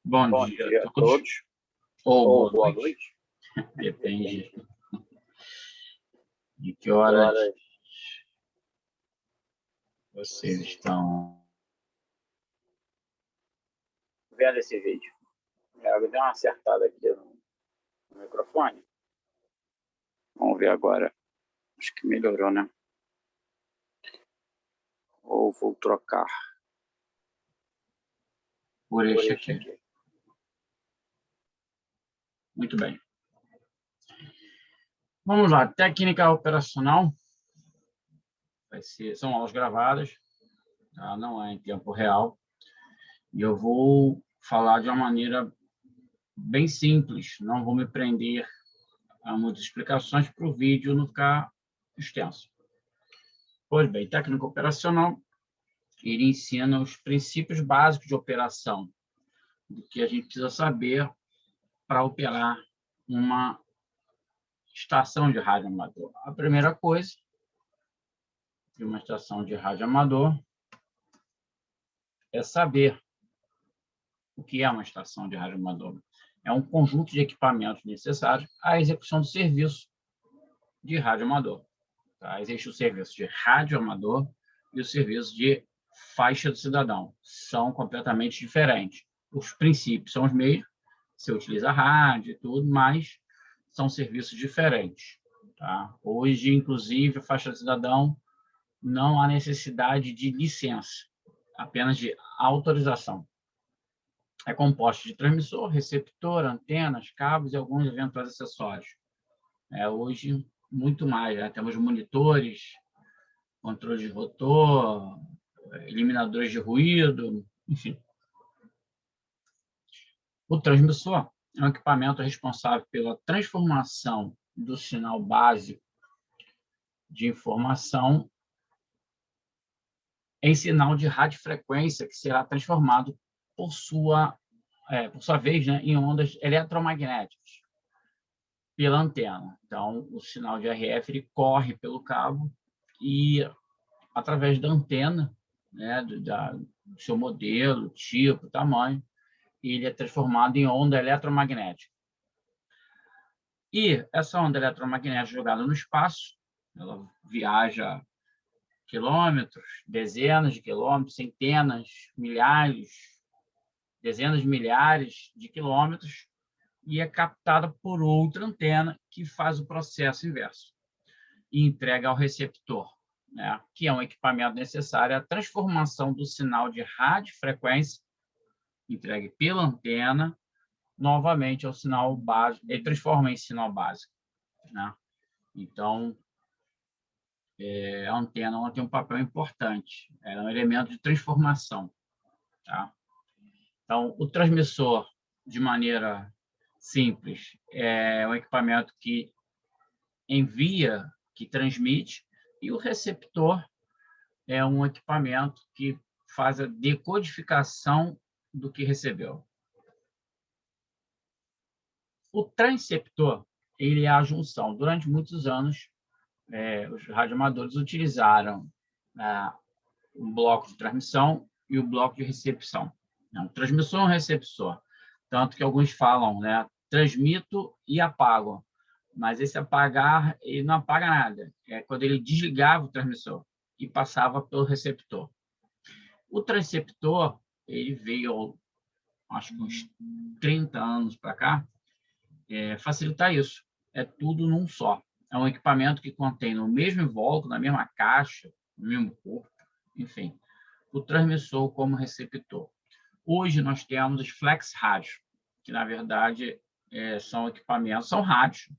Bom Bom dia dia a a todos, todos, ou ou boa boa noite, noite. depende de que Que horas horas vocês estão. vendo esse vídeo? Eu dei uma acertada aqui no microfone. Vamos ver agora. Acho que melhorou, né? Ou vou trocar Por por este este aqui. aqui. Muito bem. Vamos lá, técnica operacional. São aulas gravadas, tá? Não é em tempo real. E eu vou falar de uma maneira bem simples, não vou me prender a muitas explicações para o vídeo não ficar extenso. Pois bem, técnica operacional, ele ensina os princípios básicos de operação, do que a gente precisa saber para operar uma estação de rádio amador. A primeira coisa de uma estação de rádio amador é saber o que é uma estação de rádio amador. É um conjunto de equipamentos necessários à execução do serviço de rádio amador. Tá? Existe o serviço de rádio amador e o serviço de faixa do cidadão. São completamente diferentes. Os princípios são os mesmos, você utiliza rádio e tudo, mas são serviços diferentes. Tá? Hoje, inclusive, a faixa do cidadão não há necessidade de licença, apenas de autorização. É composto de transmissor, receptor, antenas, cabos e alguns eventuais acessórios. Hoje, muito mais. Né? Temos monitores, controle de rotor, eliminadores de ruído, enfim. O transmissor é um equipamento responsável pela transformação do sinal básico de informação em sinal de radiofrequência, que será transformado por sua vez, né, em ondas eletromagnéticas pela antena. Então, o sinal de RF ele corre pelo cabo e, através da antena, né, do seu modelo, tipo, tamanho, ele é transformado em onda eletromagnética. E essa onda eletromagnética jogada no espaço, ela viaja quilômetros, dezenas de quilômetros, centenas, milhares, dezenas de milhares de quilômetros, e é captada por outra antena que faz o processo inverso e entrega ao receptor, né, que é um equipamento necessário à transformação do sinal de radiofrequência entregue pela antena novamente ao sinal básico, ele transforma em sinal básico, né? Então, a antena ela tem um papel importante, ela é um elemento de transformação, tá? Então, o transmissor, de maneira simples, é um equipamento que envia, que transmite, e o receptor é um equipamento que faz a decodificação do que recebeu. O transceptor, ele é a junção. Durante muitos anos, os radioamadores utilizaram um bloco de transmissão e o bloco de recepção. Não, transmissor e receptor. Tanto que alguns falam, né, transmito e apago. Mas esse apagar, ele não apaga nada. É quando ele desligava o transmissor e passava pelo receptor. O transceptor, ele veio, acho que uns 30 anos para cá, facilitar isso. É tudo num só. É um equipamento que contém no mesmo invólucro, na mesma caixa, no mesmo corpo, enfim, o transmissor como receptor. Hoje nós temos os flex rádios, que na verdade são equipamentos, são rádios,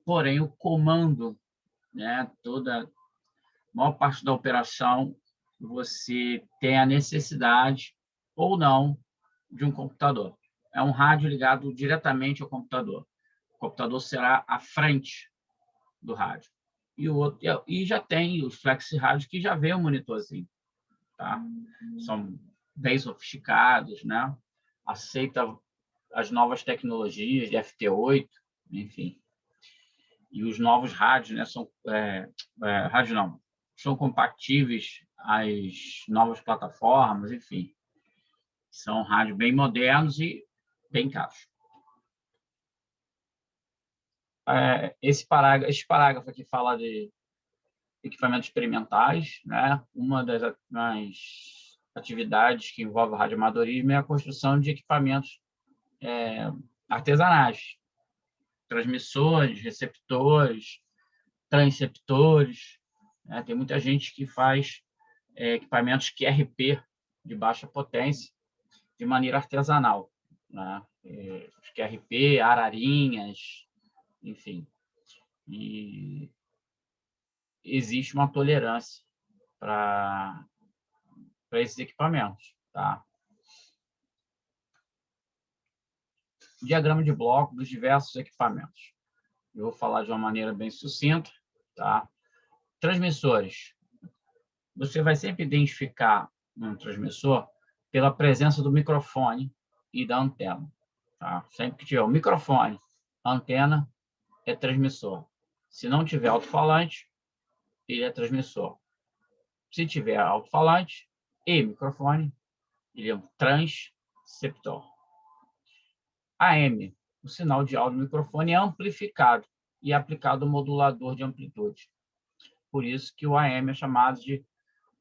porém o comando, né, toda a maior parte da operação, você tem a necessidade ou não de um computador. É um rádio ligado diretamente ao computador. O computador será à frente do rádio. E já tem os flex rádios que já vem o monitorzinho, tá? São bem sofisticados, né? Aceita as novas tecnologias de FT8, enfim. E os novos rádios, né, rádios não, são compatíveis às novas plataformas, enfim. São rádios bem modernos e bem caros. Esse parágrafo aqui fala de equipamentos experimentais, né? Uma das atividades que envolve o radioamadorismo é a construção de equipamentos artesanais, transmissores, receptores, transceptores, né? Tem muita gente que faz equipamentos QRP de baixa potência de maneira artesanal, né? Os QRP, ararinhas, enfim. E existe uma tolerância para esses equipamentos, tá? Diagrama de bloco dos diversos equipamentos. Eu vou falar de uma maneira bem sucinta, tá? Transmissores. Você vai sempre identificar um transmissor pela presença do microfone e da antena, tá? Sempre que tiver o microfone, a antena é transmissor. Se não tiver alto-falante, ele é transmissor. Se tiver alto-falante e microfone, ele é um transceptor. AM, o sinal de áudio do microfone é amplificado e é aplicado ao modulador de amplitude. Por isso que o AM é chamado de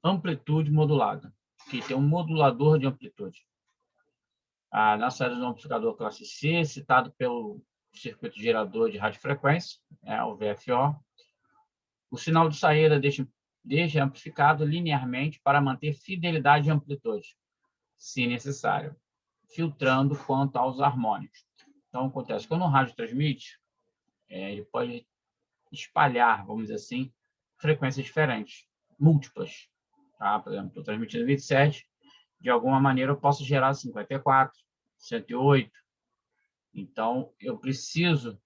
amplitude modulada, que tem um modulador de amplitude. Na série do amplificador classe C, citado pelo circuito gerador de radiofrequência, o VFO, o sinal de saída deixa amplificado linearmente para manter fidelidade de amplitude, se necessário, filtrando quanto aos harmônicos. Então, acontece quando o rádio transmite, ele pode espalhar, vamos dizer assim, frequências diferentes, múltiplas. Tá? Por exemplo, estou transmitindo 27, de alguma maneira eu posso gerar 54, 108. Então, eu preciso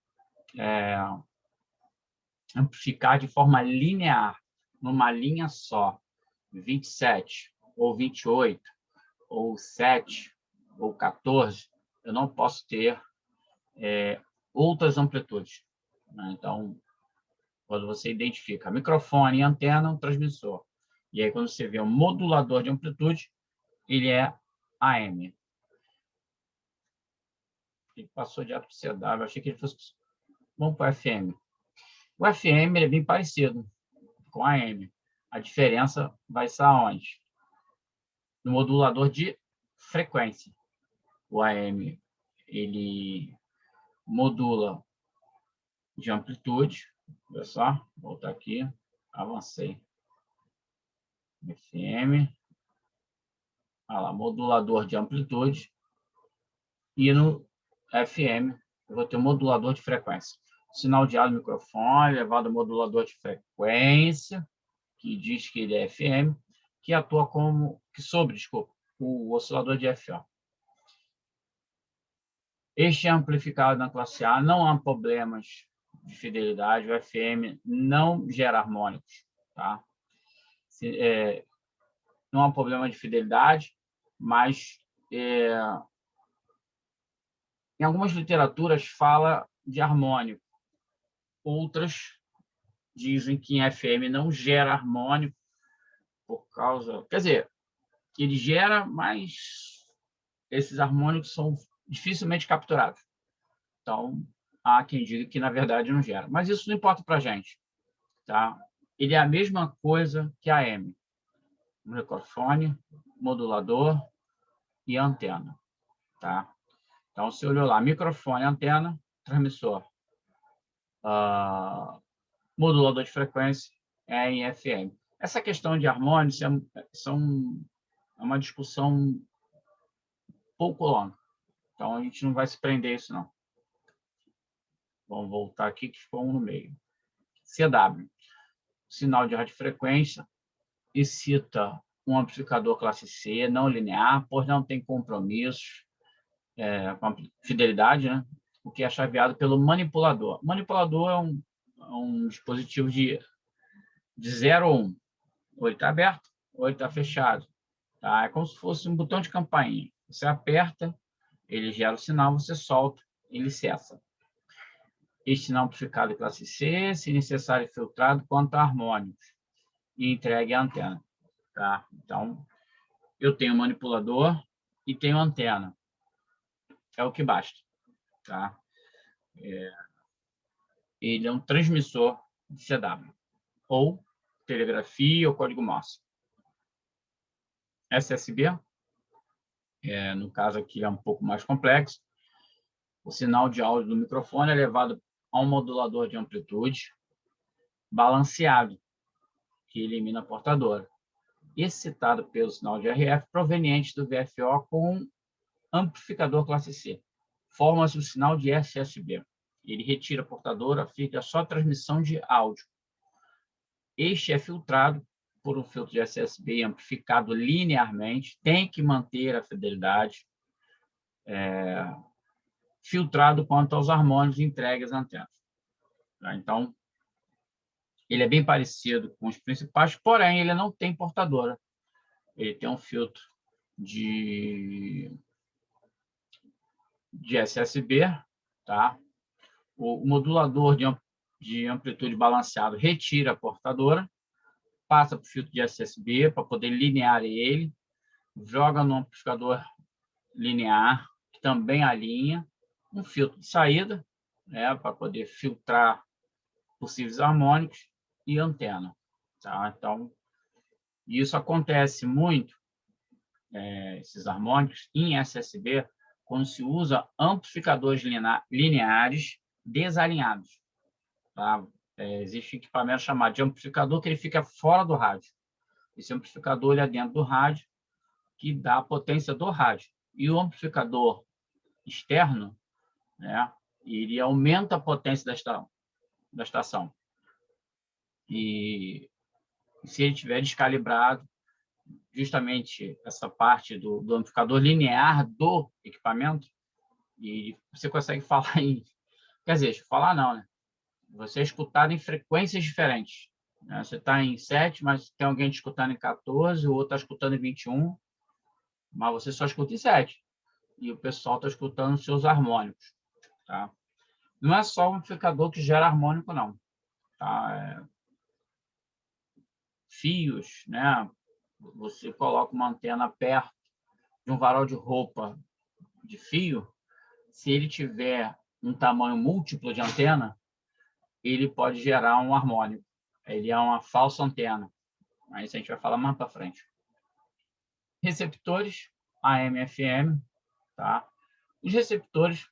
amplificar de forma linear, numa linha só, 27, ou 28, ou 7, ou 14, eu não posso ter outras amplitudes. Né? Então, quando você identifica microfone e antena, um transmissor. E aí, quando você vê um modulador de amplitude, ele é AM. Ele passou direto para o CW, achei que ele fosse... Vamos para o FM. O FM é bem parecido com o AM. A diferença vai estar onde? No modulador de frequência. O AM, ele modula de amplitude. Olha só, vou voltar aqui, avancei. FM, olha lá, modulador de amplitude. E no FM, eu vou ter um modulador de frequência. Sinal de áudio microfone, levado ao modulador de frequência, que diz que ele é FM, que atua sobre o oscilador de FO. Este é amplificado na classe A, não há problemas de fidelidade, o FM não gera harmônicos, tá? Não há problema de fidelidade, mas em algumas literaturas fala de harmônico, outras dizem que em FM não gera harmônico por causa... Quer dizer, ele gera, mas esses harmônicos são dificilmente capturados. Então, há quem diga que, na verdade, não gera. Mas isso não importa para a gente. Tá? Ele é a mesma coisa que a AM. Microfone, modulador e antena. Tá? Então, você olhou lá, microfone, antena, transmissor. Modulador de frequência é em FM. Essa questão de harmônicos é uma discussão pouco longa. Então, a gente não vai se prender a isso, não. Vamos voltar aqui, que ficou um no meio. CW, sinal de radiofrequência, e cita um amplificador classe C, não linear, pois não tem compromissos com a fidelidade, né? O que é chaveado pelo manipulador. O manipulador é um dispositivo de 0 ou 1. Ou ele está aberto, ou ele está fechado. Tá? É como se fosse um botão de campainha. Você aperta, ele gera o sinal, você solta, ele cessa. Este sinal amplificado de classe C, se necessário, filtrado quanto a harmônicos e entregue à antena. Tá? Então, eu tenho manipulador e tenho antena. é o que basta. Tá? Ele é um transmissor de CW, ou telegrafia ou código Morse. SSB, no caso aqui é um pouco mais complexo. O sinal de áudio do microfone é levado a um modulador de amplitude balanceado, que elimina a portadora, excitado pelo sinal de RF proveniente do VFO com amplificador classe C. Forma-se o sinal de SSB. Ele retira a portadora, fica só transmissão de áudio. Este é filtrado por um filtro de SSB amplificado linearmente, tem que manter a fidelidade, filtrado quanto aos harmônicos entregues às antenas. Tá? Então, ele é bem parecido com os principais, porém, ele não tem portadora. Ele tem um filtro de SSB, tá? O modulador de amplitude balanceado retira a portadora, passa para o filtro de SSB para poder linear ele, joga no amplificador linear, que também alinha, um filtro de saída, né, para poder filtrar possíveis harmônicos e antena. Tá? Então, isso acontece muito, esses harmônicos, em SSB, quando se usa amplificadores lineares desalinhados. Tá? Existe um equipamento chamado de amplificador que ele fica fora do rádio. Esse amplificador ele é dentro do rádio, que dá a potência do rádio. E o amplificador externo, né, ele aumenta a potência da estação. E se ele estiver descalibrado, justamente essa parte do amplificador linear do equipamento, e você consegue falar em... Quer dizer, falar não, né? Você é escutado em frequências diferentes. Né? Você está em 7, mas tem alguém te escutando em 14, o outro está escutando em 21, mas você só escuta em 7. E o pessoal está escutando os seus harmônicos. Tá? Não é só o amplificador que gera harmônico, não. Tá? Fios, né? Você coloca uma antena perto de um varal de roupa de fio, se ele tiver um tamanho múltiplo de antena, ele pode gerar um harmônico. Ele é uma falsa antena. Aí isso a gente vai falar mais para frente. Receptores, AM, FM, tá? Os receptores,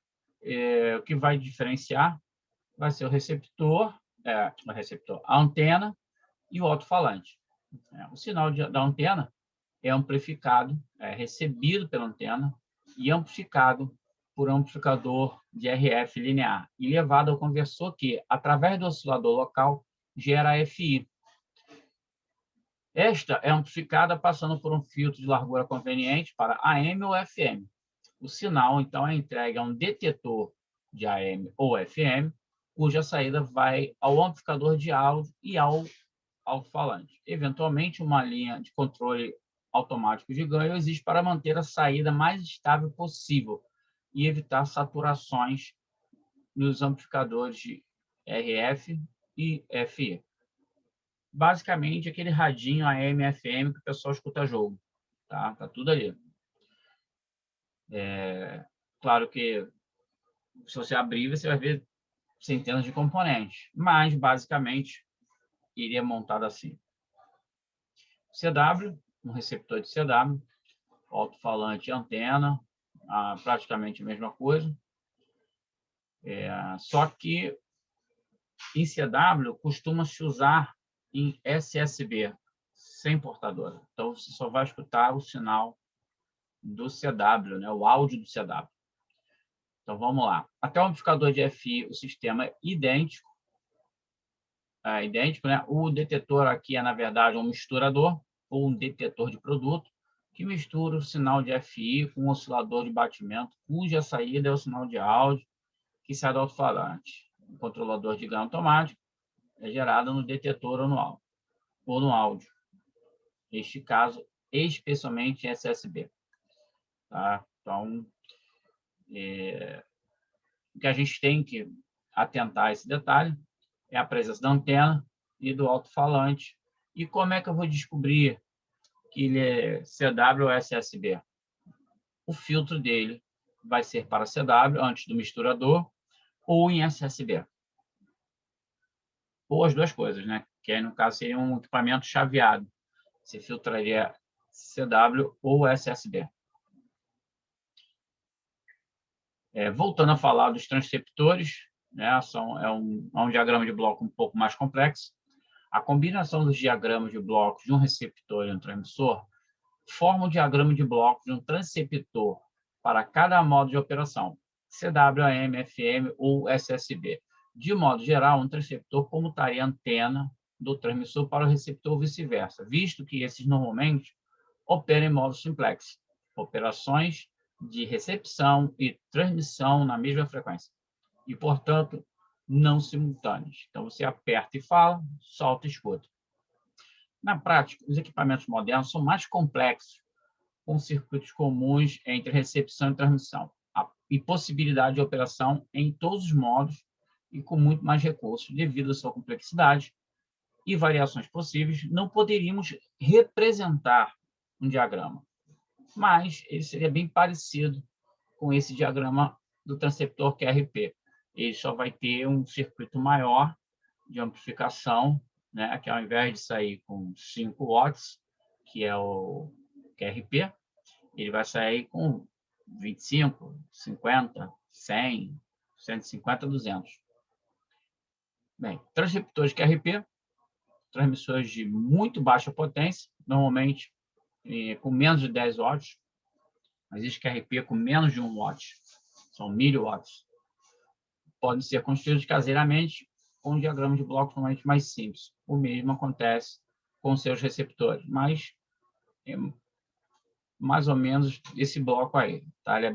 o que vai diferenciar vai ser o receptor, a antena e o alto-falante. O sinal da antena é amplificado, é recebido pela antena e amplificado por um amplificador de RF linear e levado ao conversor que, através do oscilador local, gera FI. Esta é amplificada passando por um filtro de largura conveniente para AM ou FM. O sinal, então, é entregue a um detetor de AM ou FM, cuja saída vai ao amplificador de áudio e ao alto-falante. Eventualmente, uma linha de controle automático de ganho existe para manter a saída mais estável possível e evitar saturações nos amplificadores de RF e FE. Basicamente, aquele radinho AM, FM que o pessoal escuta jogo. Tá tudo ali. Claro que, se você abrir, você vai ver centenas de componentes, mas, basicamente, iria montado assim. CW, um receptor de CW, alto-falante e antena, praticamente a mesma coisa. Só que em CW costuma-se usar em SSB, sem portadora. Então, você só vai escutar o sinal do CW, né? O áudio do CW. Então, vamos lá. Até o amplificador de FI, o sistema é idêntico. Né? O detetor aqui é, na verdade, um misturador ou um detetor de produto que mistura o sinal de FI com o oscilador de batimento, cuja saída é o sinal de áudio que sai do alto-falante. O controlador de ganho automático é gerado no detetor ou no áudio. Neste caso, especialmente em SSB. Tá? Então, o que a gente tem que atentar a esse detalhe é a presença da antena e do alto-falante. E como é que eu vou descobrir que ele é CW ou SSB? O filtro dele vai ser para CW, antes do misturador, ou em SSB. Ou as duas coisas, né? Que aí, no caso, seria um equipamento chaveado. Você filtraria CW ou SSB. Voltando a falar dos transceptores, né? É um diagrama de bloco um pouco mais complexo. A combinação dos diagramas de blocos de um receptor e um transmissor forma o diagrama de bloco de um transceptor para cada modo de operação, CW, AM, FM ou SSB. De modo geral, um transceptor comutaria a antena do transmissor para o receptor ou vice-versa, visto que esses normalmente operam em modo simplex, operações de recepção e transmissão na mesma frequência, e, portanto, não simultâneas. Então, você aperta e fala, solta e escuta. Na prática, os equipamentos modernos são mais complexos, com circuitos comuns entre recepção e transmissão, e possibilidade de operação em todos os modos e com muito mais recursos. Devido à sua complexidade e variações possíveis, não poderíamos representar um diagrama, mas ele seria bem parecido com esse diagrama do transceptor QRP. Ele só vai ter um circuito maior de amplificação, né, que ao invés de sair com 5 watts, que é o QRP, ele vai sair com 25, 50, 100, 150, 200. Bem, transceptores QRP, transmissores de muito baixa potência, normalmente com menos de 10 watts. Existe QRP com menos de 1 watt, são 1000 watts. Podem ser construídos caseiramente com diagramas de blocos normalmente mais simples. O mesmo acontece com seus receptores, mas é mais ou menos esse bloco aí. Tá? Ele é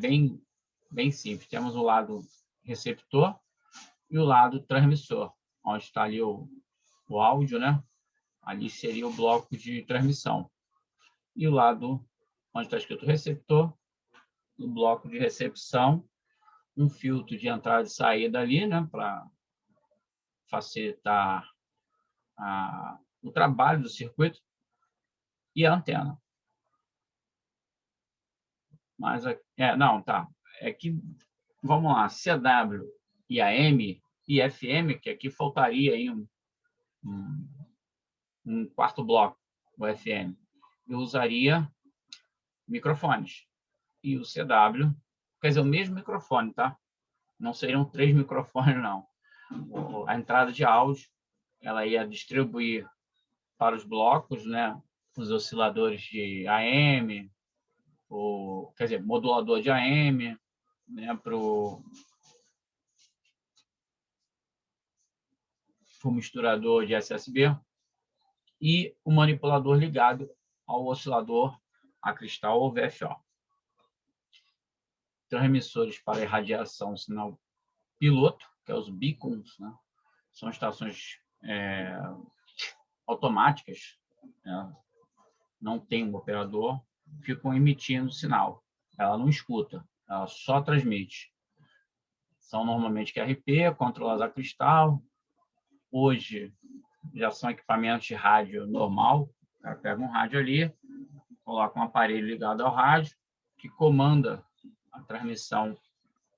bem simples. Temos o lado receptor e o lado transmissor, onde está ali o áudio, né? Ali seria o bloco de transmissão. E o lado onde está escrito receptor, o bloco de recepção, um filtro de entrada e saída ali, né? Para facilitar o trabalho do circuito, e a antena. Mas, não, tá. É que, vamos lá, CW e AM e FM, que aqui faltaria aí um quarto bloco, o FM. Eu usaria microfones. E o CW, quer dizer, o mesmo microfone, tá? Não seriam 3 microfones, não. A entrada de áudio, ela ia distribuir para os blocos, né? Os osciladores de AM, quer dizer, modulador de AM, né? Para o misturador de SSB, e o manipulador ligado ao oscilador a cristal ou VFO. Transmissores para irradiação sinal piloto, que é os beacons, né? São estações automáticas, né? Não tem um operador, ficam emitindo sinal. Ela não escuta, ela só transmite. São normalmente QRP, controlados a cristal. Hoje já são equipamentos de rádio normal. O cara pega um rádio ali, coloca um aparelho ligado ao rádio, que comanda a transmissão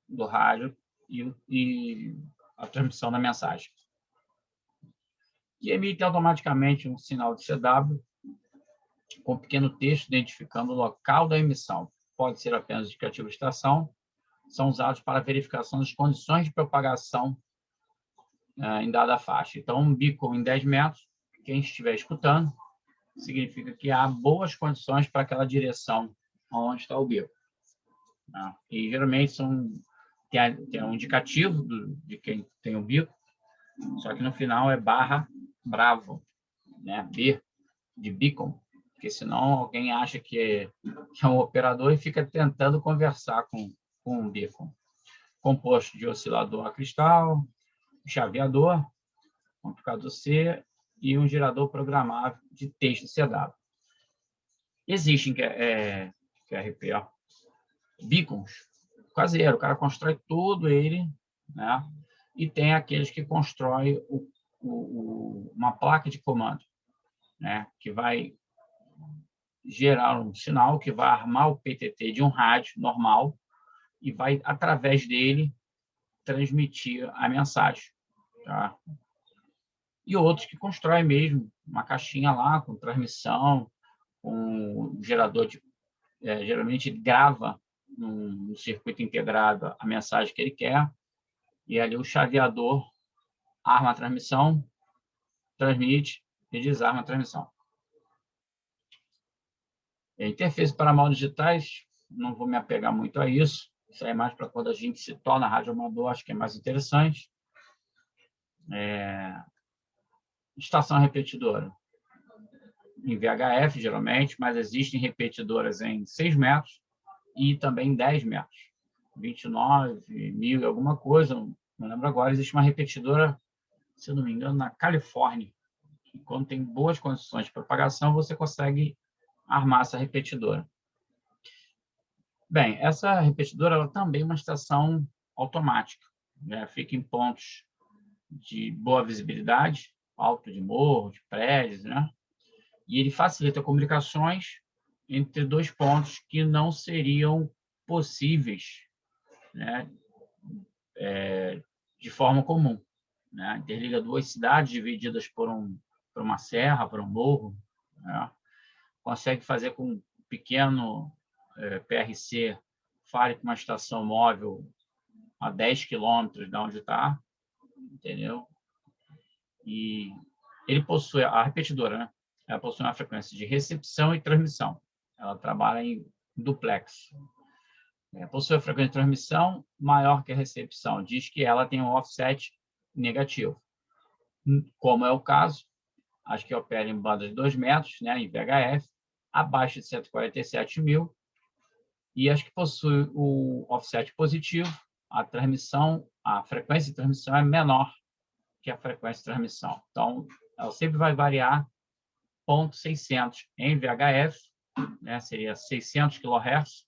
do rádio e a transmissão da mensagem. E emite automaticamente um sinal de CW com um pequeno texto identificando o local da emissão. Pode ser apenas indicativo de estação. São usados para verificação das condições de propagação em dada faixa. Então, um beacon em 10 metros, quem estiver escutando, significa que há boas condições para aquela direção onde está o beacon. E, geralmente, tem um indicativo de quem tem o beacon, só que no final é /bravo, né? B, de beacon, porque senão alguém acha que é um operador e fica tentando conversar com um beacon. Composto de oscilador a cristal, chaveador, amplificador C e um gerador programável de texto CW. Existem QRP, beacons caseiro, o cara constrói todo ele, né? E tem aqueles que constrói uma placa de comando, né? Que vai gerar um sinal que vai armar o PTT de um rádio normal e vai, através dele, transmitir a mensagem. Tá? E outros que constroem mesmo uma caixinha lá com transmissão, com um gerador de... geralmente grava no circuito integrado a mensagem que ele quer, e ali o chaveador arma a transmissão, transmite e desarma a transmissão. Interface para modos digitais, não vou me apegar muito a isso. Isso aí é mais para quando a gente se torna radioamador, acho que é mais interessante. Estação repetidora. Em VHF, geralmente, mas existem repetidoras em 6 metros e também 10 metros. 29, 1000 e alguma coisa, não lembro agora. Existe uma repetidora, se eu não me engano, na Califórnia. E quando tem boas condições de propagação, você consegue armar essa repetidora. Bem, essa repetidora ela também é uma estação automática. Né? Fica em pontos de boa visibilidade, alto de morro, de prédios, né? E ele facilita comunicações entre dois pontos que não seriam possíveis, né? De forma comum. Né? Interliga duas cidades divididas por uma serra, por um morro. Né? Consegue fazer com um pequeno PRC fale com uma estação móvel a 10 quilômetros de onde está, entendeu? E ele possui, a repetidora, né? Ela possui uma frequência de recepção e transmissão. Ela trabalha em duplex. Possui a frequência de transmissão maior que a recepção. Diz que ela tem um offset negativo. Como é o caso, as que operam em bandas de 2 metros, né, em VHF, abaixo de 147 mil, e as que possuem o offset positivo, a frequência de transmissão é menor que a frequência de transmissão. Então, ela sempre vai variar 0.600 em VHF, né, seria 600 kHz,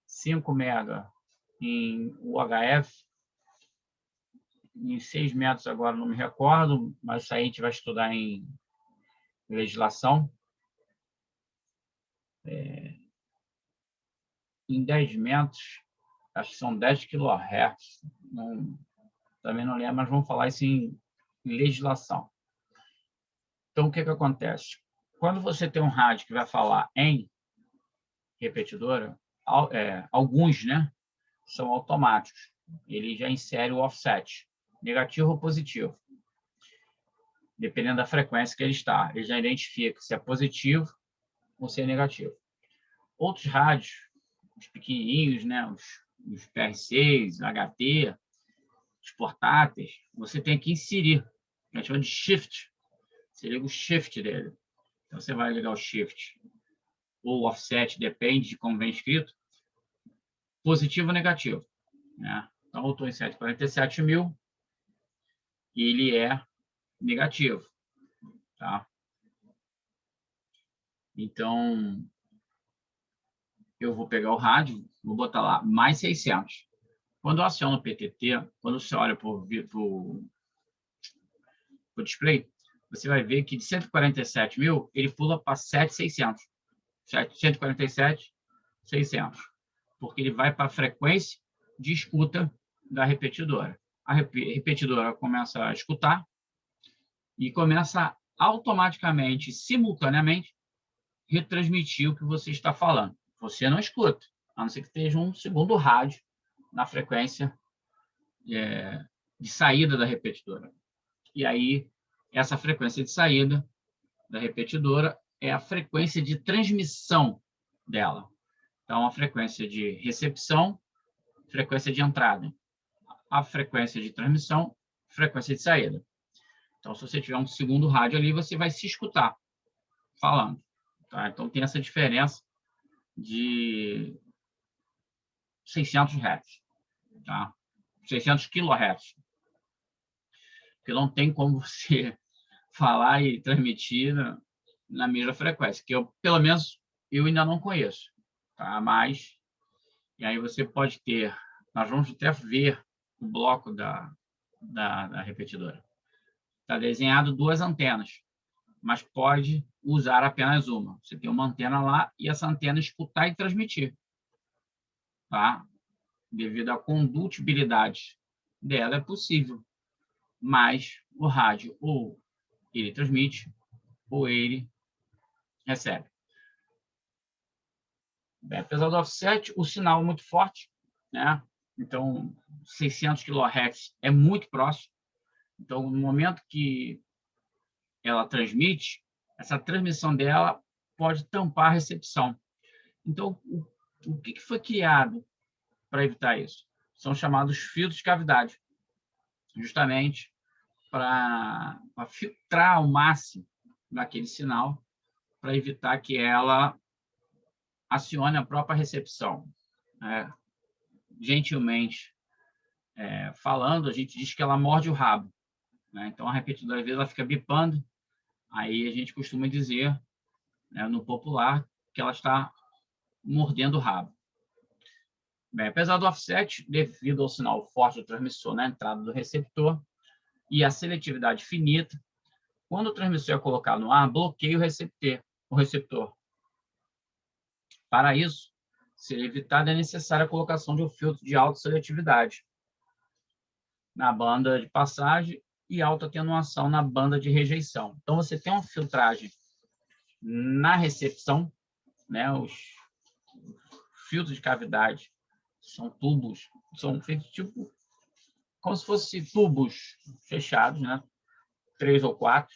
5 MB em UHF, em 6 metros agora não me recordo, mas isso aí a gente vai estudar em legislação. Em 10 metros, acho que são 10 kHz, também não lembro, mas vamos falar isso em legislação. Então, o que acontece? Quando você tem um rádio que vai falar em repetidora, alguns, né, são automáticos. Ele já insere o offset, negativo ou positivo. Dependendo da frequência que ele está. Ele já identifica se é positivo ou se é negativo. Outros rádios, os pequenininhos, né, os PR6, HT, os portáteis, você tem que inserir. A gente chama de shift. Você liga o shift dele. Então, você vai ligar o shift ou offset, depende de como vem escrito, positivo ou negativo. Né? Então, eu estou em 147 mil e ele é negativo. Tá? Então, eu vou pegar o rádio, vou botar lá mais 600. Quando eu aciono o PTT, quando você olha para o display, você vai ver que de 147 mil, ele pula para 7,600. 147, 600. Porque ele vai para a frequência de escuta da repetidora. A repetidora começa a escutar e começa automaticamente, simultaneamente, retransmitir o que você está falando. Você não escuta, a não ser que esteja um segundo rádio na frequência de saída da repetidora. E aí, essa frequência de saída da repetidora é a frequência de transmissão dela. Então, a frequência de recepção, frequência de entrada. A frequência de transmissão, frequência de saída. Então, se você tiver um segundo rádio ali, você vai se escutar falando. Tá? Então, tem essa diferença de 600 Hz. Tá? 600 kHz. Porque não tem como você falar e transmitir na mesma frequência, que eu, pelo menos, eu ainda não conheço. Tá? Mas, e aí você pode ter, nós vamos até ver o bloco da repetidora. Está desenhado 2 antenas, mas pode usar apenas uma. Você tem uma antena lá e essa antena escutar e transmitir. Tá? devido à condutibilidade dela, é possível. Mas o rádio ou ele transmite ou ele recebe. Bem, apesar do offset, o sinal é muito forte, né? Então, 600 kHz é muito próximo. Então, no momento que ela transmite, essa transmissão dela pode tampar a recepção. Então, o que foi criado para evitar isso? São chamados filtros de cavidade, justamente para filtrar ao máximo daquele sinal, para evitar que ela acione a própria recepção. Gentilmente falando, a gente diz que ela morde o rabo. Né? Então, a repetidora, às vezes, ela fica bipando, aí a gente costuma dizer, né, no popular, que ela está mordendo o rabo. Bem, apesar do offset, devido ao sinal forte do transmissor na entrada do receptor e a seletividade finita, quando o transmissor é colocado no ar, bloqueia o receptor. Para isso, ser evitada é necessária a colocação de um filtro de alta seletividade na banda de passagem e alta atenuação na banda de rejeição. Então, você tem uma filtragem na recepção, né? Os filtros de cavidade são tubos, são feitos tipo como se fossem tubos fechados, né? 3 ou 4.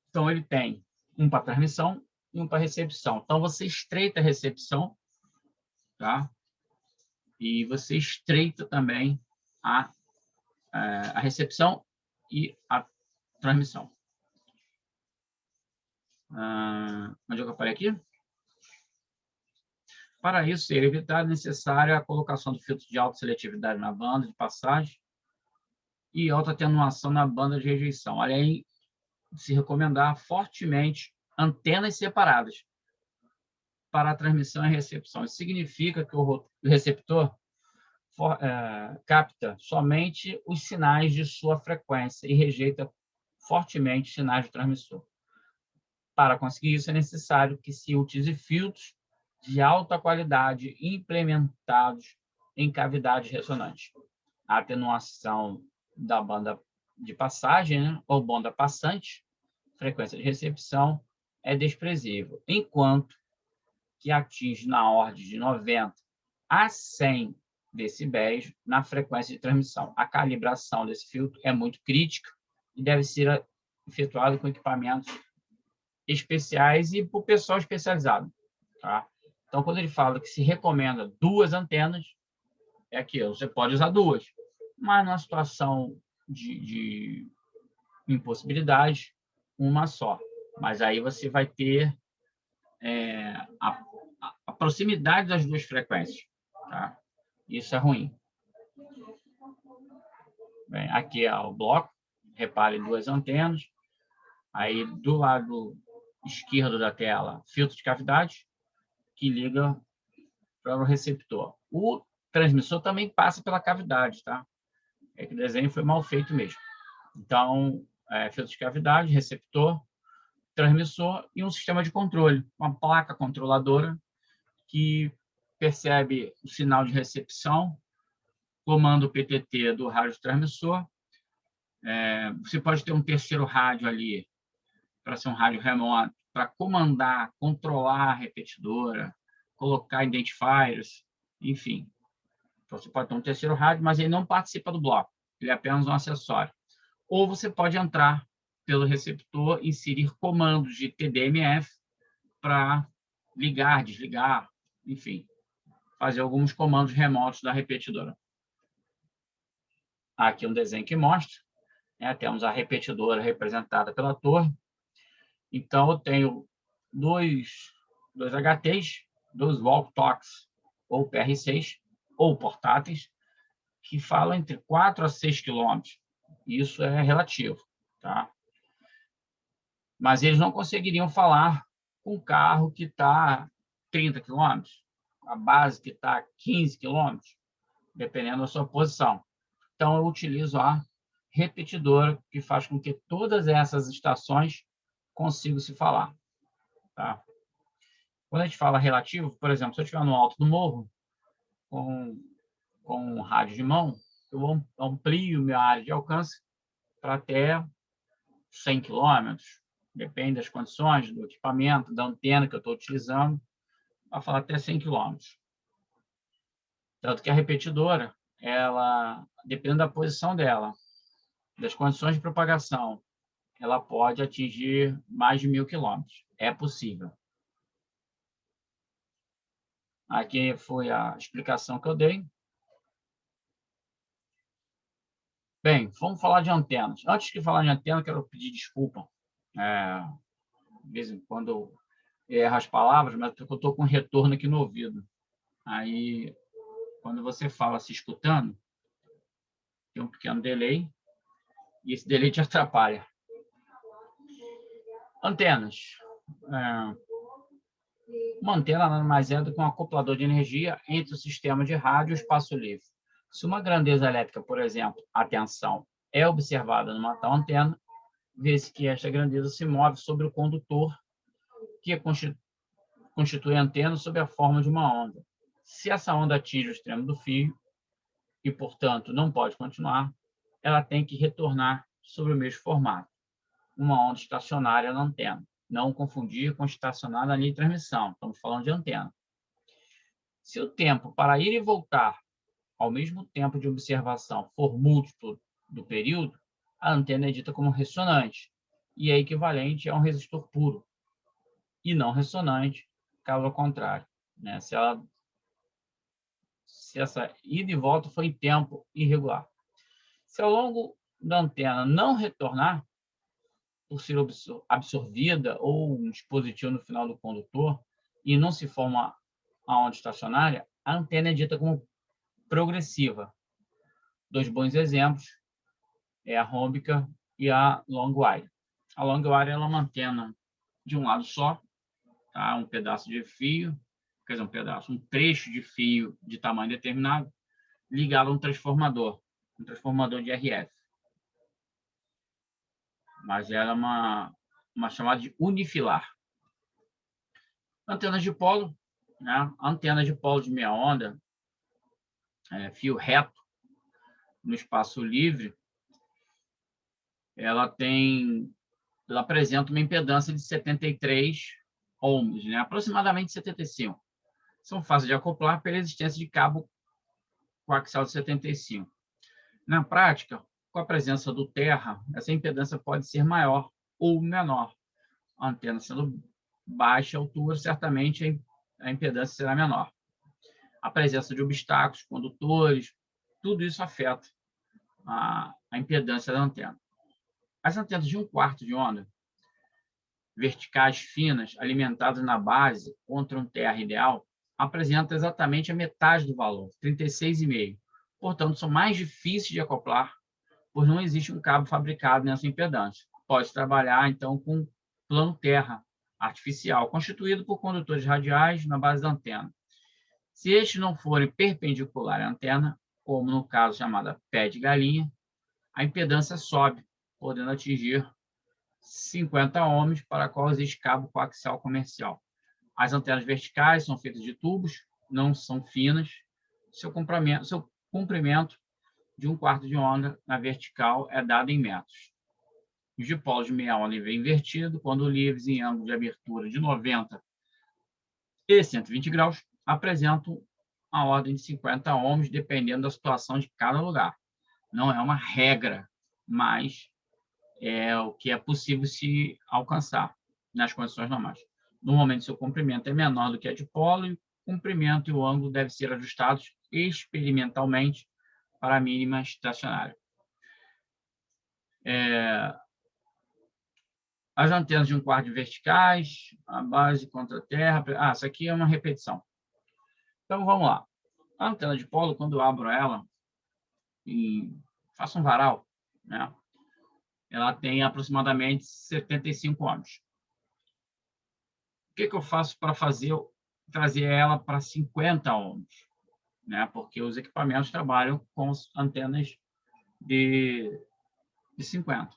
Então, ele tem um para transmissão e um para recepção. Então, você estreita a recepção, tá? E você estreita também a recepção e a transmissão. Onde eu parei aqui? Para isso ser evitado, é necessária a colocação do filtro de alta seletividade na banda de passagem e alta atenuação na banda de rejeição, além de se recomendar fortemente antenas separadas para a transmissão e recepção. Isso significa que o receptor capta somente os sinais de sua frequência e rejeita fortemente sinais do transmissor. Para conseguir isso, é necessário que se utilize filtros de alta qualidade implementados em cavidades ressonantes. A atenuação da banda de passagem, né, ou banda passante, frequência de recepção, é desprezível, enquanto que atinge na ordem de 90 a 100 decibéis na frequência de transmissão. A calibração desse filtro é muito crítica e deve ser efetuada com equipamentos especiais e por pessoal especializado. Tá? Então, quando ele fala que se recomenda 2 antenas, é aquilo, você pode usar 2, mas numa situação de impossibilidade, uma só. Mas aí você vai ter a proximidade das 2 frequências. Tá? Isso é ruim. Bem, aqui é o bloco, repare 2 antenas. Aí, do lado esquerdo da tela, filtro de cavidade, que liga para o receptor. O transmissor também passa pela cavidade, tá? É que o desenho foi mal feito mesmo. Então, filtro de cavidade, receptor, transmissor e um sistema de controle, uma placa controladora que percebe o sinal de recepção, comanda o PTT do rádio transmissor. Você pode ter um terceiro rádio ali, para ser um rádio remoto, para comandar, controlar a repetidora, colocar identifiers, enfim. Então, você pode ter um terceiro rádio, mas ele não participa do bloco, ele é apenas um acessório. Ou você pode entrar pelo receptor e inserir comandos de TDMF para ligar, desligar, enfim, fazer alguns comandos remotos da repetidora. Aqui um desenho que mostra, né? Temos a repetidora representada pela torre. Então, eu tenho dois HTs, 2 walk-talks, ou PR6, ou portáteis, que falam entre 4 a 6 quilômetros. Isso é relativo, tá? Mas eles não conseguiriam falar com um carro que está 30 quilômetros, a base que está 15 quilômetros, dependendo da sua posição. Então, eu utilizo a repetidora, que faz com que todas essas estações consigam se falar. Tá? Quando a gente fala relativo, por exemplo, se eu estiver no alto do morro, com com um rádio de mão, eu amplio minha área de alcance para até 100 quilômetros, depende das condições, do equipamento, da antena que eu estou utilizando, para falar até 100 quilômetros. Tanto que a repetidora, ela, dependendo da posição dela, das condições de propagação, ela pode atingir mais de 1.000 quilômetros. É possível. Aqui foi a explicação que eu dei. Bem, vamos falar de antenas. Antes de falar de antena, quero pedir desculpa. De vez em quando eu erro as palavras, mas eu estou com retorno aqui no ouvido. Aí, quando você fala se escutando, tem um pequeno delay, e esse delay te atrapalha. Antenas. Uma antena nada mais é do que um acoplador de energia entre o sistema de rádio e o espaço livre. Se uma grandeza elétrica, por exemplo, a tensão, é observada numa tal antena, vê-se que esta grandeza se move sobre o condutor que constitui a antena sob a forma de uma onda. Se essa onda atinge o extremo do fio e, portanto, não pode continuar, ela tem que retornar sobre o mesmo formato, uma onda estacionária na antena. Não confundir com estacionária na linha de transmissão, estamos falando de antena. Se o tempo para ir e voltar ao mesmo tempo de observação for múltiplo do período, a antena é dita como ressonante e é equivalente a um resistor puro, e não ressonante, caso ao contrário. Né? Se essa ida e volta for em tempo irregular. Se ao longo da antena não retornar, por ser absorvida ou um dispositivo no final do condutor, e não se forma a onda estacionária, a antena é dita como progressiva. Dois bons exemplos é a rhombica e a long wire. A long wire é uma antena de um lado só, tá? Um pedaço de fio, quer dizer, um trecho de fio de tamanho determinado, ligado a um transformador de RF. Mas era uma chamada de unifilar. Antenas de polo, né? Antena de polo de meia onda, fio reto, no espaço livre, ela apresenta uma impedância de 73 ohms, né? Aproximadamente 75. São fáceis de acoplar pela existência de cabo coaxial de 75. Na prática, com a presença do terra, essa impedância pode ser maior ou menor. A antena sendo baixa altura, certamente a impedância será menor. A presença de obstáculos, condutores, tudo isso afeta a impedância da antena. As antenas de 1/4 de onda, verticais finas, alimentadas na base contra um terra ideal, apresentam exatamente a metade do valor, 36,5. Portanto, são mais difíceis de acoplar, pois não existe um cabo fabricado nessa impedância. Pode trabalhar, então, com plano terra artificial, constituído por condutores radiais na base da antena. Se estes não forem perpendiculares à antena, como no caso chamado pé de galinha, a impedância sobe, podendo atingir 50 ohms, para a qual existe cabo coaxial comercial. As antenas verticais são feitas de tubos, não são finas. Seu comprimento de 1/4 de onda na vertical é dado em metros. Os dipolos de meia onda invertido, quando livres em ângulo de abertura de 90 e 120 graus, apresentam a ordem de 50 ohms, dependendo da situação de cada lugar. Não é uma regra, mas é o que é possível se alcançar nas condições normais. Normalmente, seu comprimento é menor do que a dipolo, e o comprimento e o ângulo devem ser ajustados experimentalmente para a mínima estacionária. As antenas de 1/4 de verticais, a base contra a terra. Isso aqui é uma repetição. Então, vamos lá. A antena de polo, quando eu abro ela e faço um varal, né? Ela tem aproximadamente 75 ohms. O que eu faço para trazer ela para 50 ohms? Né? Porque os equipamentos trabalham com antenas de 50.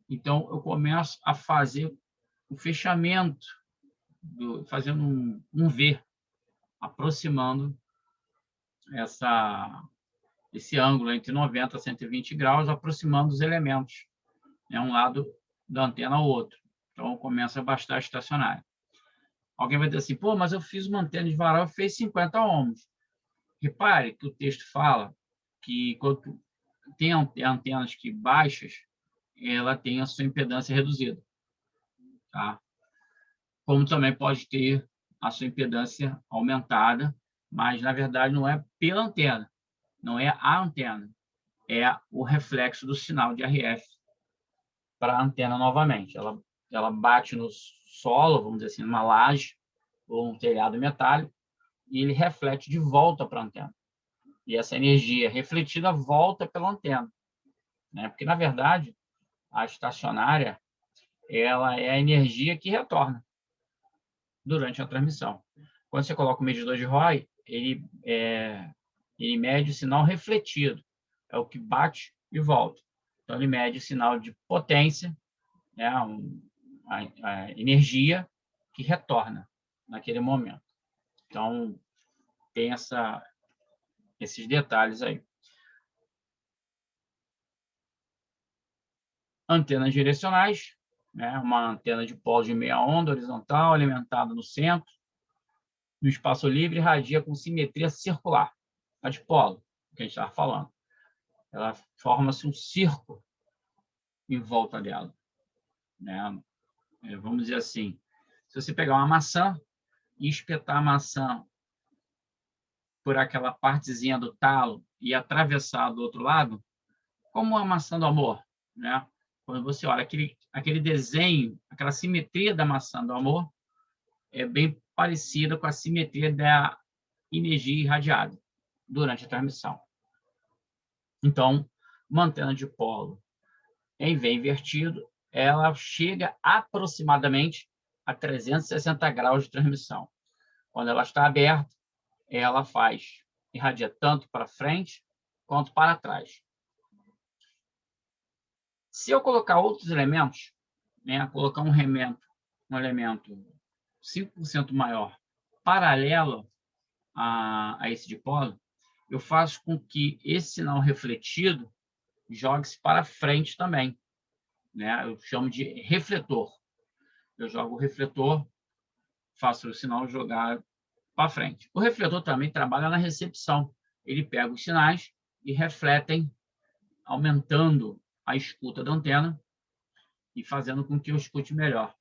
Então, eu começo a fazer o fechamento, fazendo um V, aproximando esse ângulo entre 90 e 120 graus, aproximando os elementos, né, um lado da antena ao outro. Então, começa a bastar a estacionária. Alguém vai dizer assim, pô, mas eu fiz uma antena de varal e fez 50 ohms. Repare que o texto fala que quando tem antenas que baixas, ela tem a sua impedância reduzida. Tá? Como também pode ter a sua impedância aumentada, mas, na verdade, não é pela antena, não é a antena, é o reflexo do sinal de RF para a antena novamente. Ela bate no solo, vamos dizer assim, numa laje ou um telhado metálico, e ele reflete de volta para a antena. E essa energia refletida volta pela antena, né? Porque, na verdade, a estacionária ela é a energia que retorna durante a transmissão. Quando você coloca o medidor de ROI, ele mede o sinal refletido, é o que bate e volta. Então, ele mede o sinal de potência, né, a energia que retorna naquele momento. Então, tem esses detalhes aí. Antenas direcionais, né, uma antena de polo de meia onda horizontal, alimentada no centro, no espaço livre, irradia com simetria circular. A de polo, que a gente estava falando. Ela forma-se um círculo em volta dela, né? Vamos dizer assim, se você pegar uma maçã e espetar a maçã por aquela partezinha do talo e atravessar do outro lado, como a maçã do amor, né? Quando você olha aquele desenho, aquela simetria da maçã do amor é bem parecida com a simetria da energia irradiada durante a transmissão. Então, uma antena de polo em V invertido, ela chega aproximadamente a 360 graus de transmissão. Quando ela está aberta, ela irradia tanto para frente quanto para trás. Se eu colocar outros elementos, né, colocar um elemento 5% maior, paralelo a esse dipolo, eu faço com que esse sinal refletido jogue-se para frente também, né? Eu chamo de refletor. Eu jogo o refletor, faço o sinal jogar para frente. O refletor também trabalha na recepção. Ele pega os sinais e refletem, aumentando a escuta da antena e fazendo com que eu escute melhor.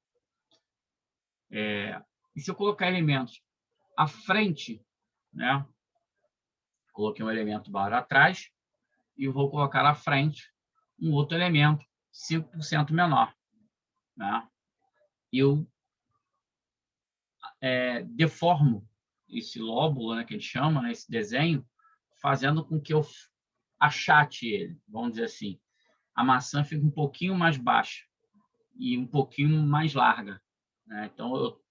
E se eu colocar elementos à frente, né? Coloquei um elemento bar atrás e vou colocar à frente um outro elemento 5% menor, né? Eu deformo esse lóbulo, né, que ele chama, né, esse desenho, fazendo com que eu achate ele, vamos dizer assim. A maçã fica um pouquinho mais baixa e um pouquinho mais larga, né? Então, eu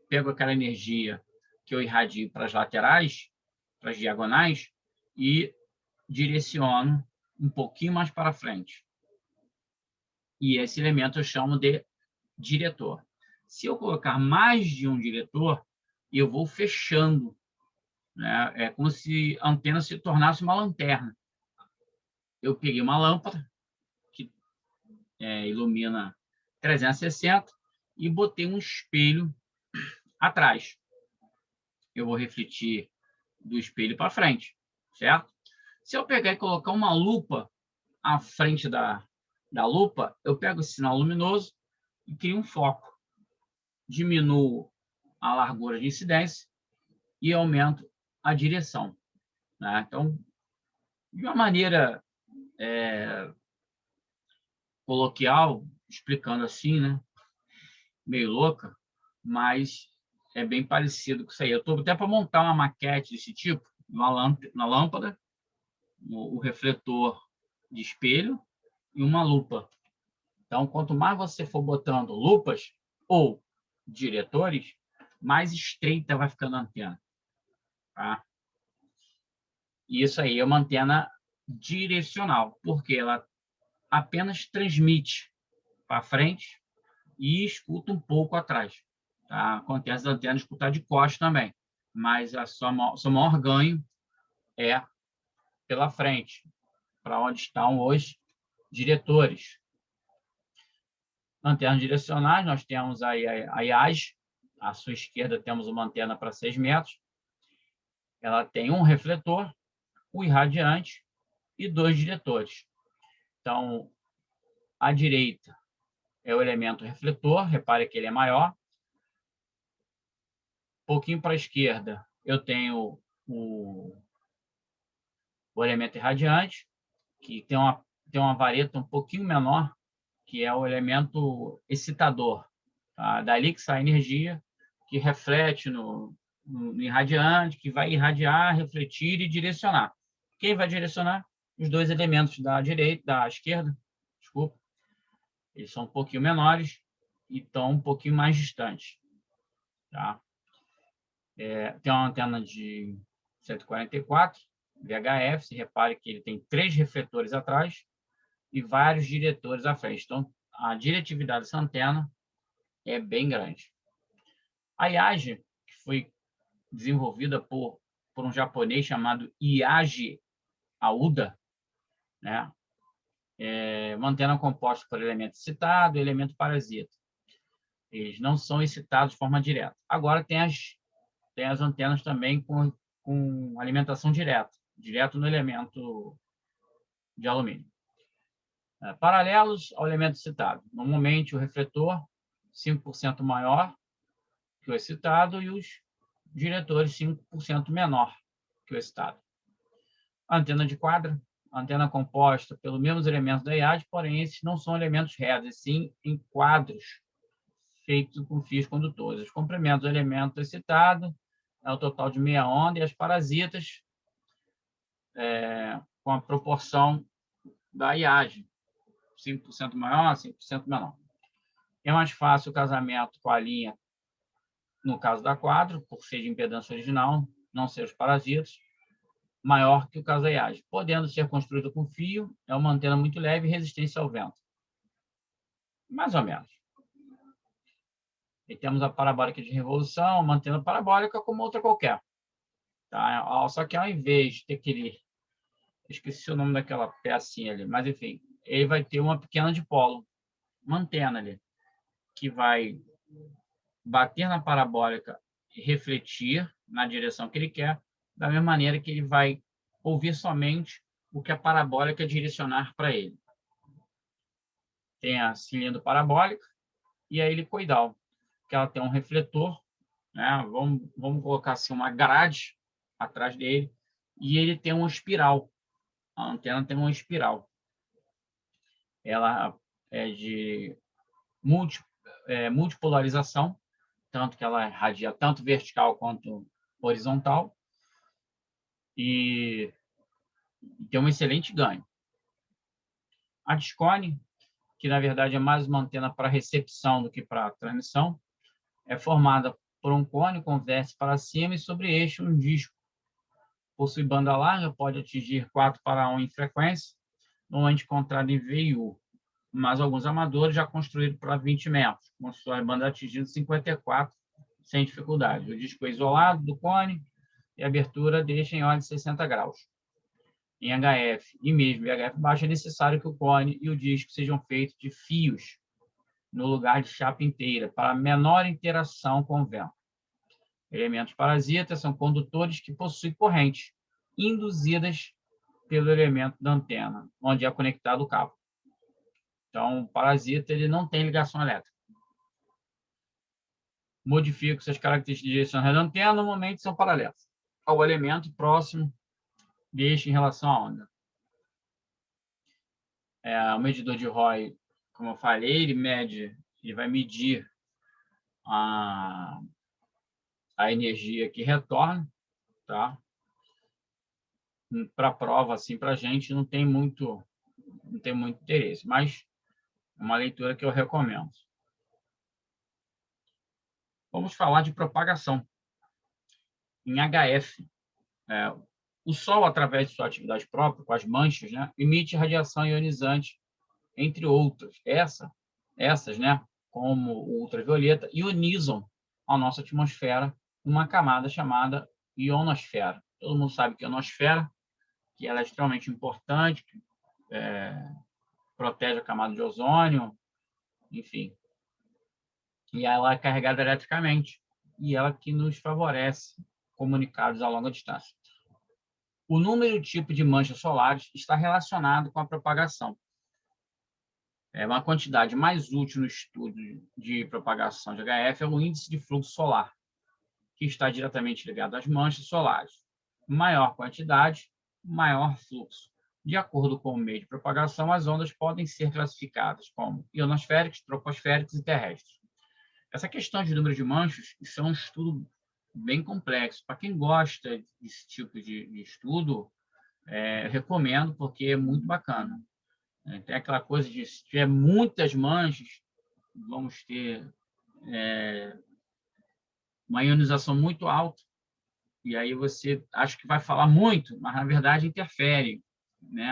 pego aquela energia que eu irradio para as laterais, para as diagonais, e direciono um pouquinho mais para frente. E esse elemento eu chamo de diretor. Se eu colocar mais de um diretor, eu vou fechando, né? É como se a antena se tornasse uma lanterna. Eu peguei uma lâmpada que ilumina 360 e botei um espelho atrás. Eu vou refletir do espelho para frente, certo? Se eu pegar e colocar uma lupa à frente da lupa, eu pego o sinal luminoso e crio um foco. Diminuo a largura de incidência e aumento a direção, né? Então, de uma maneira coloquial, explicando assim, né? Meio louca, mas é bem parecido com isso aí. Eu estou até para montar uma maquete desse tipo, na lâmpada, o refletor de espelho e uma lupa. Então, quanto mais você for botando lupas ou diretores, mais estreita vai ficando a antena. Tá? E isso aí é uma antena direcional, porque ela apenas transmite para frente e escuta um pouco atrás. Tá? Acontece a antena escutar de costas também, mas seu maior ganho é pela frente, para onde estão os diretores. Antenas direcionais, nós temos aí a IAG, à sua esquerda temos uma antena para 6 metros, ela tem um refletor, o irradiante e 2 diretores. Então, à direita é o elemento refletor, repare que ele é maior. Um pouquinho para a esquerda, eu tenho o elemento irradiante, que tem uma vareta um pouquinho menor, que é o elemento excitador. Tá? Dali que sai energia, que reflete no irradiante, que vai irradiar, refletir e direcionar. Quem vai direcionar? Os 2 elementos da direita, da esquerda, desculpa. Eles são um pouquinho menores e estão um pouquinho mais distantes. Tá? Tem uma antena de 144 VHF, se repare que ele tem 3 refletores atrás e vários diretores à frente. Então, a diretividade dessa antena é bem grande. A IAG, que foi desenvolvida por um japonês chamado Iage Aouda, né? É uma antena composta por elemento excitado e elemento parasita. Eles não são excitados de forma direta. Agora, tem as antenas também com alimentação direta, direto no elemento de alumínio. Paralelos ao elemento excitado. Normalmente, o refletor 5% maior que o excitado e os diretores 5% menor que o excitado. Antena de quadra, antena composta pelos mesmos elementos da IAG, porém, esses não são elementos retos, e sim em quadros feitos com fios condutores. Os comprimentos do elemento excitado é o total de meia onda e as parasitas com a proporção da IAG, 5% maior, 5% menor. É mais fácil o casamento com a linha, no caso da quadro, por ser de impedância original, não ser os parasitas, maior que o caso da IAG. Podendo ser construída com fio, é uma antena muito leve e resistência ao vento. Mais ou menos. E temos a parabólica de revolução, uma antena parabólica como outra qualquer. Tá? Só que ao invés de ter aquele... Esqueci o nome daquela pecinha ali, mas enfim, ele vai ter uma pequena dipolo, uma antena ali, que vai bater na parabólica e refletir na direção que ele quer, da mesma maneira que ele vai ouvir somente o que a parabólica direcionar para ele. Tem a cilindro parabólica e a helicoidal, que ela tem um refletor, né? Vamos colocar assim uma grade atrás dele, e ele tem uma espiral. A antena tem uma espiral. Ela é de multipolarização, tanto que ela irradia tanto vertical quanto horizontal, e tem um excelente ganho. A Discone, que na verdade é mais uma antena para recepção do que para transmissão, é formada por um cone com vértice para cima e sobre eixo um disco. Possui banda larga, pode atingir 4:1 em frequência, normalmente encontrado em VU, mas alguns amadores já construíram para 20 metros, com sua banda atingindo 54 sem dificuldade. O disco é isolado do cone e a abertura deixa em ordem de 60 graus. Em HF e mesmo em HF baixo é necessário que o cone e o disco sejam feitos de fios no lugar de chapa inteira, para menor interação com o vento. Elementos parasitas são condutores que possuem correntes induzidas pelo elemento da antena, onde é conectado o cabo. Então, o parasita ele não tem ligação elétrica. Modifica suas características de direção da antena, normalmente são paralelas ao elemento próximo deste em relação à onda. O medidor de ROI, como eu falei, ele vai medir a energia que retorna, tá? Para a prova, assim, para a gente não tem muito interesse, mas é uma leitura que eu recomendo. Vamos falar de propagação. Em HF, o Sol, através de sua atividade própria, com as manchas, né, emite radiação ionizante, entre outras. Essas, né, como o ultravioleta, ionizam a nossa atmosfera uma camada chamada ionosfera. Todo mundo sabe que a ionosfera que ela é extremamente importante, protege a camada de ozônio, enfim. E ela é carregada eletricamente, e ela que nos favorece comunicados a longa distância. O número e tipo de manchas solares está relacionado com a propagação. Uma quantidade mais útil no estudo de propagação de HF é o índice de fluxo solar, que está diretamente ligado às manchas solares. Maior quantidade, maior fluxo. De acordo com o meio de propagação, as ondas podem ser classificadas como ionosféricas, troposféricas e terrestres. Essa questão de número de manchas, isso é um estudo bem complexo. Para quem gosta desse tipo de estudo, eu recomendo, porque é muito bacana. Tem aquela coisa de, se tiver muitas manchas, vamos ter uma ionização muito alta, e aí você acha que vai falar muito, mas, na verdade, interfere, né?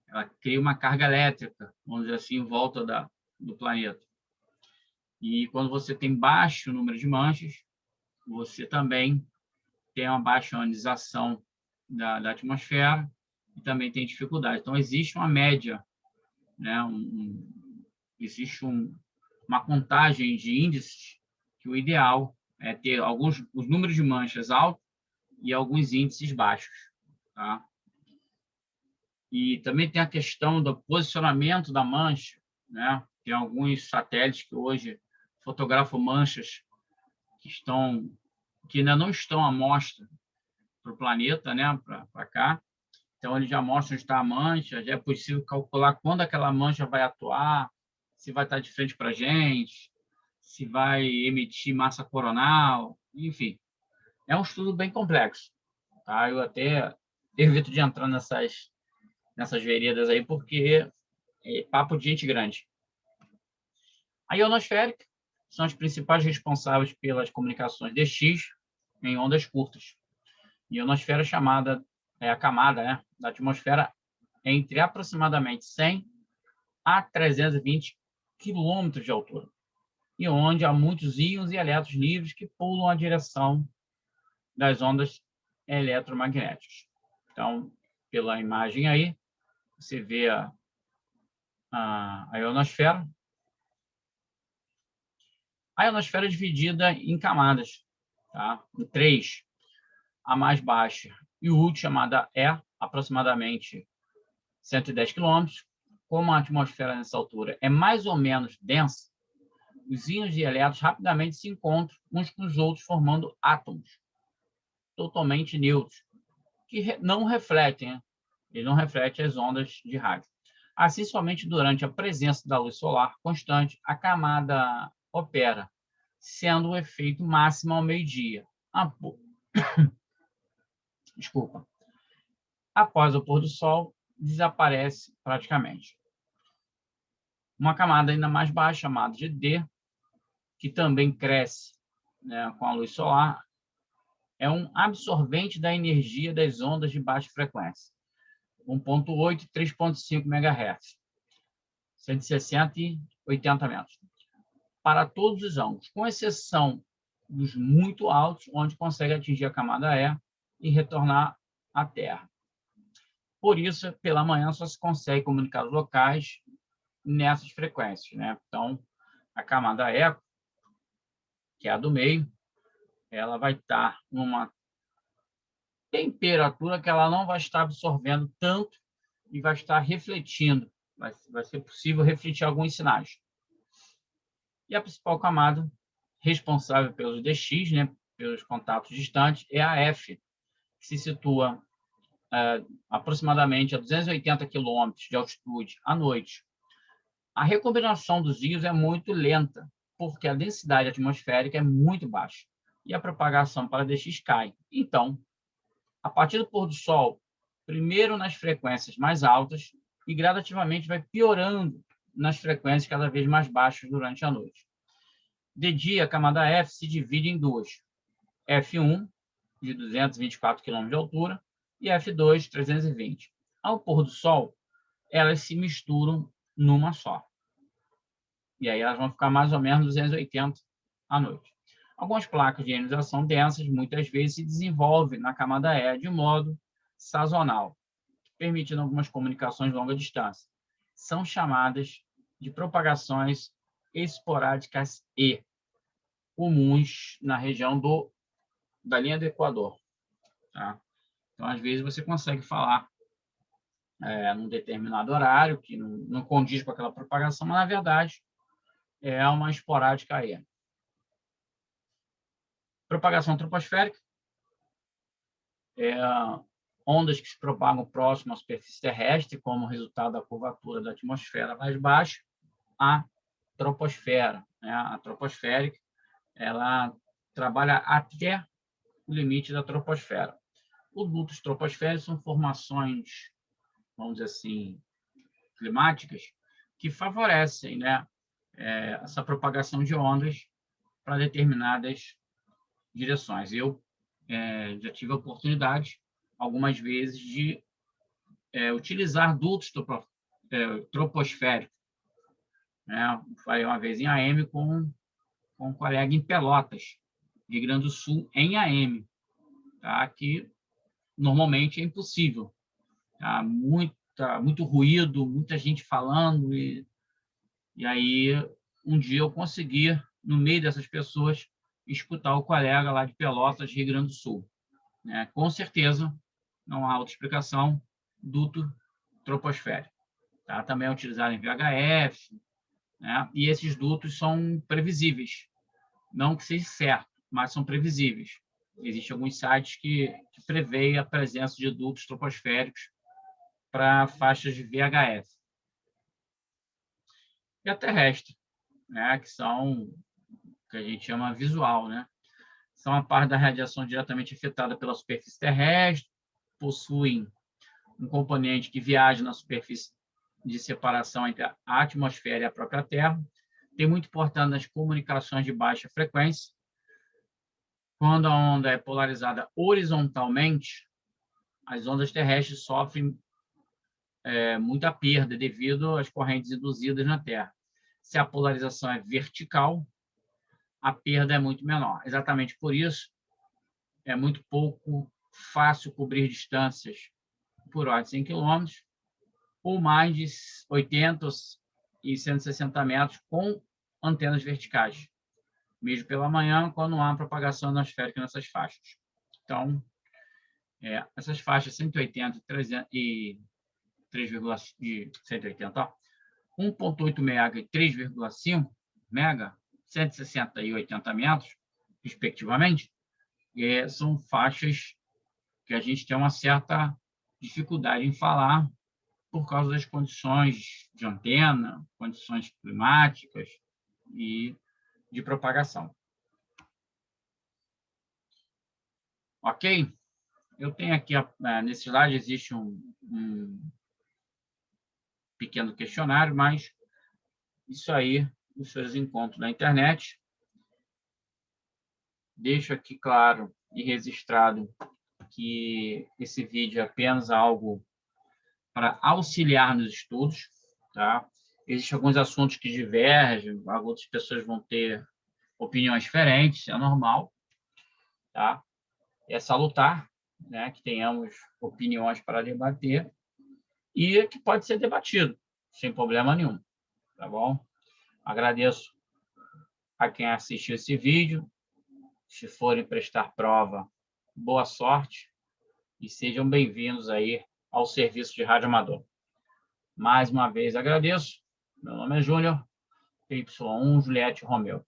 Ela cria uma carga elétrica, vamos dizer assim, em volta do planeta. E quando você tem baixo número de manchas, você também tem uma baixa ionização da atmosfera e também tem dificuldade. Então, existe uma média, né? Existe uma contagem de índices que o ideal é ter os números de manchas altos e alguns índices baixos. Tá? E também tem a questão do posicionamento da mancha. Né? Tem alguns satélites que hoje fotografam manchas que ainda não estão à mostra para o planeta, né? Para cá. Então, ele já mostra onde está a mancha, já é possível calcular quando aquela mancha vai atuar, se vai estar de frente para a gente, se vai emitir massa coronal, enfim. É um estudo bem complexo. Tá? Eu até evito de entrar nessas veredas aí, porque é papo de gente grande. A ionosférica são as principais responsáveis pelas comunicações DX em ondas curtas. A ionosfera é a camada, né, da atmosfera entre aproximadamente 100 a 320 quilômetros de altura, e onde há muitos íons e elétrons livres que pulam a direção das ondas eletromagnéticas. Então, pela imagem aí, você vê a ionosfera. A ionosfera é dividida em camadas, tá? Em 3. A mais baixa e o último, chamada E, aproximadamente 110 quilômetros. Como a atmosfera nessa altura é mais ou menos densa, os íons e elétrons rapidamente se encontram uns com os outros, formando átomos totalmente neutros, que não refletem, né? Eles não refletem as ondas de rádio. Assim, somente durante a presença da luz solar constante, a camada opera, sendo o efeito máximo ao meio-dia. Desculpa. Após o pôr do sol, desaparece praticamente. Uma camada ainda mais baixa, chamada de D, que também cresce, né, com a luz solar, é um absorvente da energia das ondas de baixa frequência, 1.8 e 3.5 MHz, 160 e 80 metros, para todos os ângulos, com exceção dos muito altos, onde consegue atingir a camada E e retornar à Terra. Por isso, pela manhã, só se consegue comunicar os locais nessas frequências. Né? Então, a camada E, que é a do meio, ela vai estar numa temperatura que ela não vai estar absorvendo tanto e vai estar refletindo. Vai ser possível refletir alguns sinais. E a principal camada responsável pelos DX, né, pelos contatos distantes, é a F, que se situa aproximadamente a 280 km de altitude à noite. A recombinação dos íons é muito lenta, porque a densidade atmosférica é muito baixa e a propagação para DX cai. Então, a partir do pôr do sol, primeiro nas frequências mais altas e gradativamente vai piorando nas frequências cada vez mais baixas durante a noite. De dia, a camada F se divide em duas. F1, de 224 km de altura, e F2, 320. Ao pôr do sol, elas se misturam numa só. E aí elas vão ficar mais ou menos 280 à noite. Algumas placas de ionização densas, muitas vezes, se desenvolvem na camada E de modo sazonal. permitindo algumas comunicações de longa distância. São chamadas de propagações esporádicas e comuns na região da linha do Equador. Tá? Então, às vezes, você consegue falar num determinado horário, que não condiz com aquela propagação, mas, na verdade, é uma esporádica aí. Propagação troposférica ondas que se propagam próximo à superfície terrestre, como resultado da curvatura da atmosfera mais baixa, a troposfera. Né? A troposférica, ela trabalha até o limite da troposfera. Os dutos troposféricos são formações, vamos dizer assim, climáticas, que favorecem, né, essa propagação de ondas para determinadas direções. Eu já tive a oportunidade, algumas vezes, de utilizar dutos troposféricos. Né? Falei uma vez em AM com um colega em Pelotas, Rio Grande do Sul, em AM, tá? Que normalmente é impossível. Tá? Muito ruído, muita gente falando, e aí um dia eu consegui, no meio dessas pessoas, escutar o colega lá de Pelotas, Rio Grande do Sul. Né? Com certeza, não há outra explicação, duto troposférico. Tá? Também é utilizado em VHF, né? E esses dutos são previsíveis. Não que seja certo, mas são previsíveis. Existem alguns sites que preveem a presença de dutos troposféricos para faixas de VHF. E a terrestre, né? Que a gente chama visual, né? São a parte da radiação diretamente afetada pela superfície terrestre, possuem um componente que viaja na superfície de separação entre a atmosfera e a própria Terra. Tem muito importante nas comunicações de baixa frequência. Quando a onda é polarizada horizontalmente, as ondas terrestres sofrem muita perda devido às correntes induzidas na Terra. Se a polarização é vertical, a perda é muito menor. Exatamente por isso, é muito pouco fácil cobrir distâncias por ordem de 100 km ou mais de 80 e 160 metros com antenas verticais, mesmo pela manhã, quando há propagação atmosférica nessas faixas. Então, essas faixas 180 e 3,180, 1,8 mega e 3,5 mega, 160 e 80 metros, respectivamente, são faixas que a gente tem uma certa dificuldade em falar por causa das condições de antena, condições climáticas e de propagação. Ok? Eu tenho aqui, nesse slide existe um pequeno questionário, mas isso aí os senhores encontram na internet. Deixo aqui claro e registrado que esse vídeo é apenas algo para auxiliar nos estudos, tá? Existem alguns assuntos que divergem, outras pessoas vão ter opiniões diferentes, é normal, tá? É salutar, né, que tenhamos opiniões para debater e que pode ser debatido, sem problema nenhum, tá bom? Agradeço a quem assistiu esse vídeo. Se forem prestar prova, boa sorte e sejam bem-vindos aí ao serviço de rádio amador. Mais uma vez agradeço. Meu nome é Júnior, Y1 Juliette Romeu.